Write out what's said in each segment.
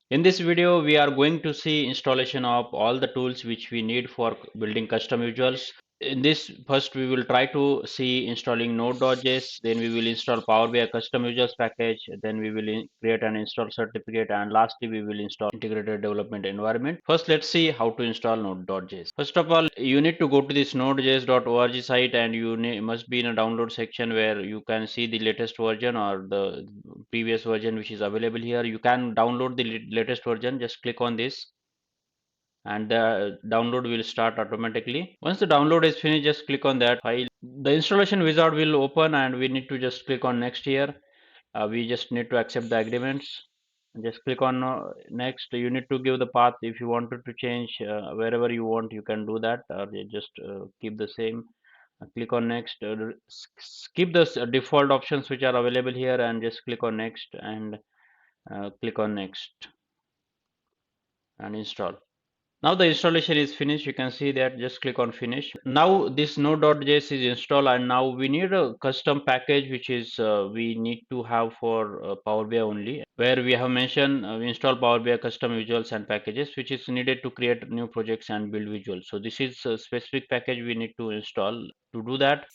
In this video, we are going to see installation of all the tools which we need for building custom visuals. In this, first we will try to see installing Node.js, then we will install Power BI custom visuals package, then we will create an install certificate, and lastly we will install integrated development environment. First, let's see how to install Node.js. First of all, you need to go to this nodejs.org site, and you must be in a download section where you can see the latest version or the previous version which is available here. You can download the latest version. Just click on this and the download will start automatically. Once the download is finished, just click on that file. The installation wizard will open and we need to just click on next here. We just need to accept the agreements. Just click on next. You need to give the path. If you wanted to change wherever you want, you can do that, or you just keep the same. Click on next. Skip the default options which are available here and just click on next and click on next and install. Now the installation is finished. You can see that. Just click on finish. Now this node.js is installed, and now we need a custom package which is we need to have for Power BI only, where we have mentioned we install Power BI custom visuals and packages which is needed to create new projects and build visuals. So this is a specific package we need to install. To do that,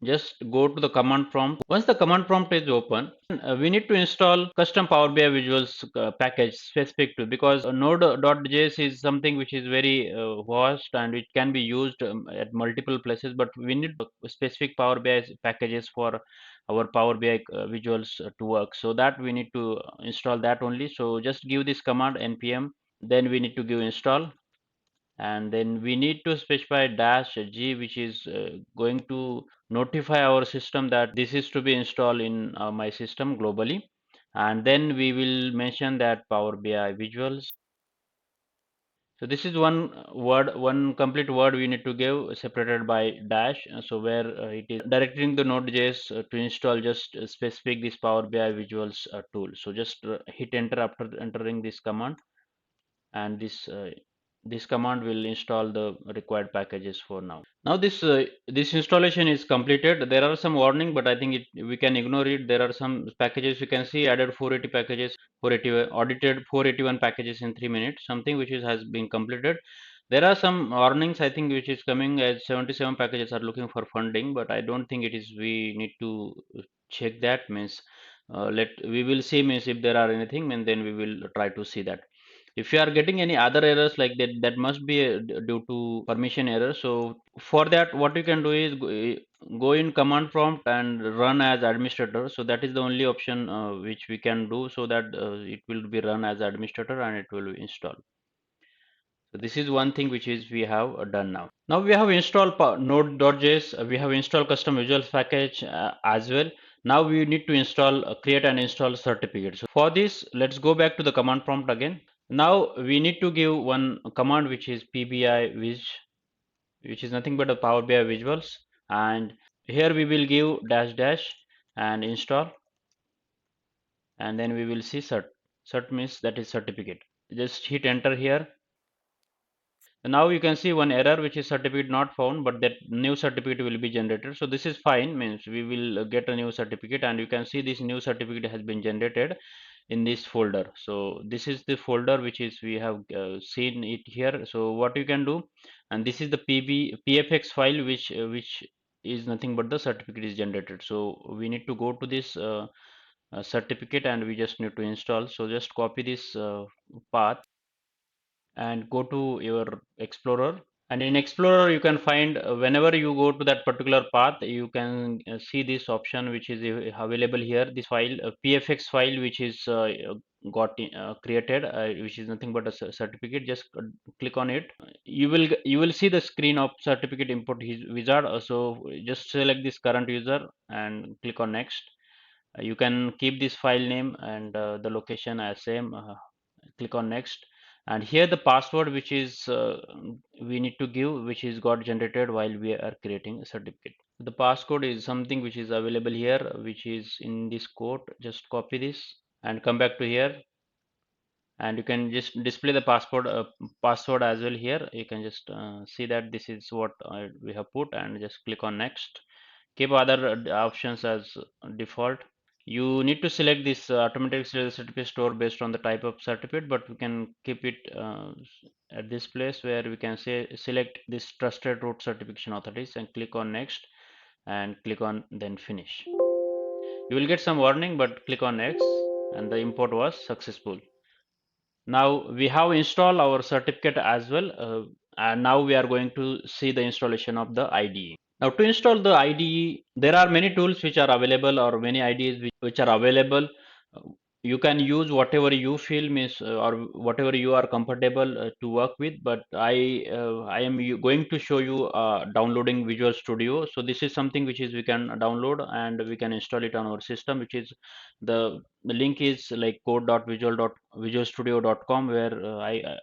just go to the command prompt. Once the command prompt is open, we need to install custom Power BI visuals package specific to, because node.js is something which is very vast and it can be used at multiple places, but we need specific Power BI packages for our Power BI visuals to work. So that we need to install that only. So just give this command npm, then we need to give install, and then we need to specify dash g, which is going to notify our system that this is to be installed in my system globally. And then we will mention that Power BI visuals. So this is one word, one complete word we need to give separated by dash. So where it is directing the Node.js to install just specific this Power BI visuals tool. So just hit enter after entering this command, and this command will install the required packages for now. Now this installation is completed. There are some warning, but I think we can ignore it. There are some packages you can see added 480 packages, 480 audited 481 packages in 3 minutes, something which has been completed. There are some warnings I think which is coming as 77 packages are looking for funding, but I don't think it is. We need to check that. Means let we will see, means if there are anything, and then we will try to see that. If you are getting any other errors like that, that must be due to permission error. So for that, what you can do is go in command prompt and run as administrator. So that is the only option which we can do, so that it will be run as administrator and it will install. So this is one thing which is we have done now. Now we have installed node.js. We have installed custom visuals package as well. Now we need to install create and install certificate. So for this, let's go back to the command prompt again. Now we need to give one command which is pbi viz, which is nothing but a Power BI visuals, and here we will give dash dash and install, and then we will see cert means that is certificate. Just hit enter here. Now you can see one error which is certificate not found, but that new certificate will be generated. So this is fine, means we will get a new certificate, and you can see this new certificate has been generated in this folder. So this is the folder which is we have seen it here. So what you can do, and this is the pfx file which is nothing but the certificate is generated. So we need to go to this certificate and we just need to install. So just copy this path and go to your explorer, and in explorer you can find whenever you go to that particular path, you can see this option which is available here, this file pfx file which is created, which is nothing but a certificate. Just click on it. You will see the screen of certificate import wizard. So just select this current user and click on next. You can keep this file name and the location as same. Click on next, and here the password which is we need to give, which is got generated while we are creating a certificate. The passcode is something which is available here, which is in this code. Just copy this and come back to here, and you can just display the password as well here. You can just see that this is what we have put, and just click on next. Keep other options as default. You need to select this automatic certificate store based on the type of certificate, but we can keep it at this place where we can say select this trusted root certification authorities and click on next and click on then finish. You will get some warning, but click on next and the import was successful. Now we have installed our certificate as well, and now we are going to see the installation of the IDE. Now to install the IDE, there are many tools which are available or many IDEs which are available. Uh, You can use whatever you feel means or whatever you are comfortable to work with. But I am going to show you downloading Visual Studio. So this is something which is we can download and we can install it on our system, which is the the link is like code.visualstudio.com, where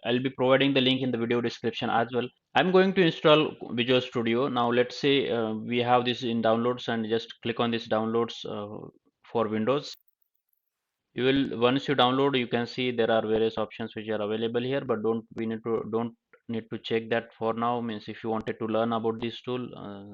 I'll be providing the link in the video description as well. I'm going to install Visual Studio. Now let's say we have this in downloads and just click on this downloads for Windows. You will once you download, you can see there are various options which are available here, but don't need to check that for now. Means if you wanted to learn about this tool,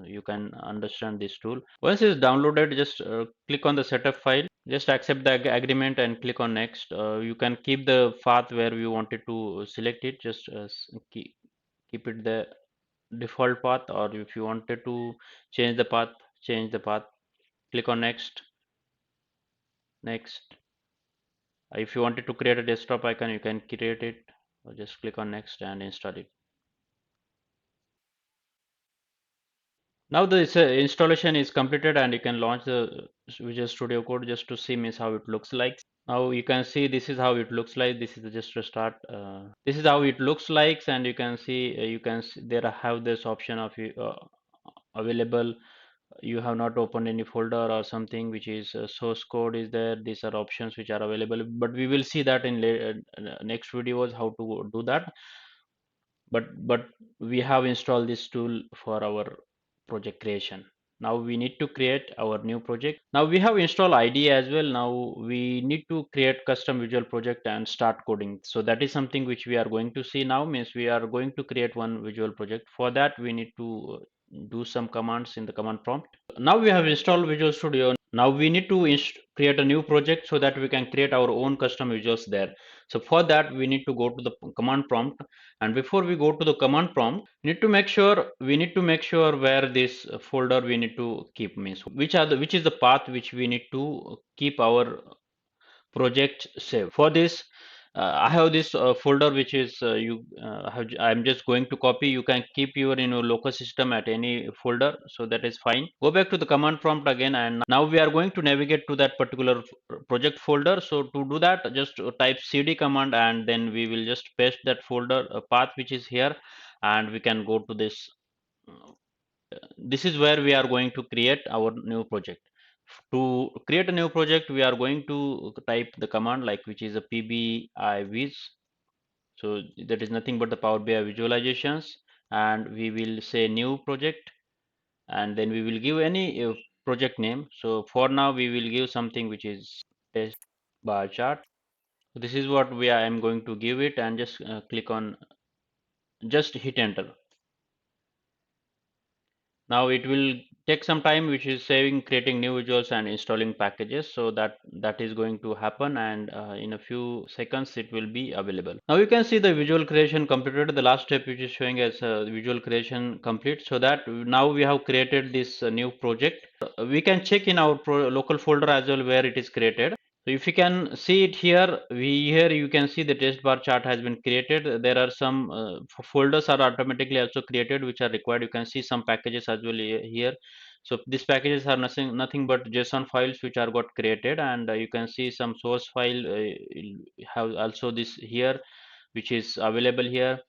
you can understand this tool. Once it's downloaded, just click on the setup file. Just accept the agreement and click on next. You can keep the path where you wanted to select it. Just keep it the default path, or if you wanted to change the path. Click on next. If you wanted to create a desktop icon, you can create it, or just click on next and install it. Now the installation is completed and you can launch the Visual Studio Code just to see means how it looks like. Now you can see this is how it looks like. This is just a start. This is how it looks like, and you can see there have this option of available. You have not opened any folder or something which is source code is there. These are options which are available, but we will see that in next videos how to do that. But we have installed this tool for our project creation. Now we need to create our new project. Now we have installed IDE as well. Now we need to create custom visual project and start coding. So that is something which we are going to see now. Means we are going to create one visual project. For that we need to do some commands in the command prompt. Now we have installed Visual Studio. Now we need to create a new project so that we can create our own custom visuals there. So for that we need to go to the command prompt, and before we go to the command prompt, we need to make sure where this folder we need to keep, means which is the path which we need to keep our project save. For this I have this folder which is I'm just going to copy. You can keep your local system at any folder, so that is fine. Go back to the command prompt again, and now we are going to navigate to that particular project folder. So to do that, just type cd command, and then we will just paste that folder path which is here, and we can go to this. This is where we are going to create our new project. To create a new project, we are going to type the command like which is a pbiviz. So that is nothing but the Power BI visualizations, and we will say new project, and then we will give any project name. So for now we will give something which is test bar chart. So this is what I am going to give it, and just click on, just hit enter. Now it will take some time, which is saving, creating new visuals and installing packages. So that is going to happen, and in a few seconds it will be available. Now you can see the visual creation completed. The last step which is showing as visual creation complete. So that now we have created this new project. We can check in our local folder as well where it is created. So if you can see it here, here you can see the test bar chart has been created. There are some folders are automatically also created which are required. You can see some packages as well here. So these packages are nothing but JSON files which are got created, and you can see some source file have also this here which is available here.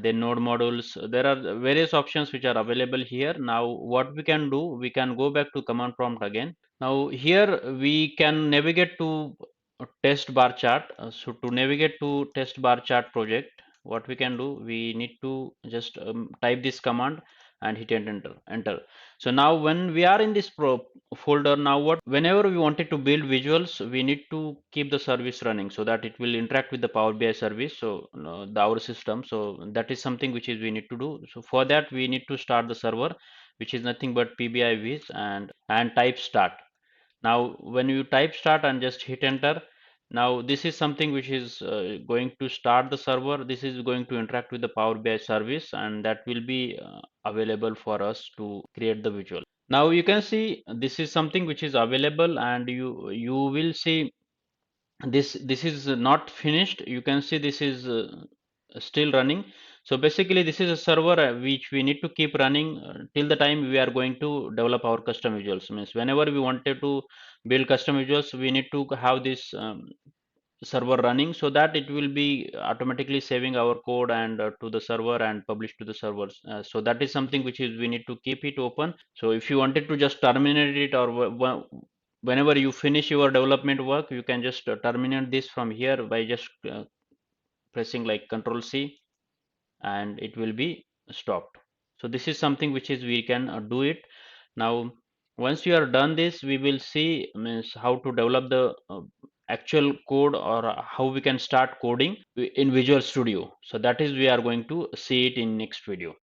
Then node modules. There are various options which are available here. Now what we can do, we can go back to command prompt again. Now here we can navigate to test bar chart. So to navigate to test bar chart project, what we can do, we need to just type this command and hit enter. So now when we are in this folder, now whenever we wanted to build visuals, we need to keep the service running so that it will interact with the Power BI service, so our system. So that is something which is we need to do. So for that we need to start the server, which is nothing but pbiviz, and type start. Now, when you type start and just hit enter, now this is something which is going to start the server. This is going to interact with the Power BI service, and that will be available for us to create the visual. Now you can see this is something which is available, and you will see this is not finished. You can see this is still running. So basically this is a server which we need to keep running till the time we are going to develop our custom visuals. Means whenever we wanted to build custom visuals, we need to have this server running, so that it will be automatically saving our code and to the server and publish to the servers. So that is something which is we need to keep it open. So if you wanted to just terminate it, or whenever you finish your development work, you can just terminate this from here by just pressing like Control C, and it will be stopped. So this is something which is we can do it. Now once you are done this, we will see means how to develop the actual code, or how we can start coding in Visual Studio. So that is we are going to see it in next video.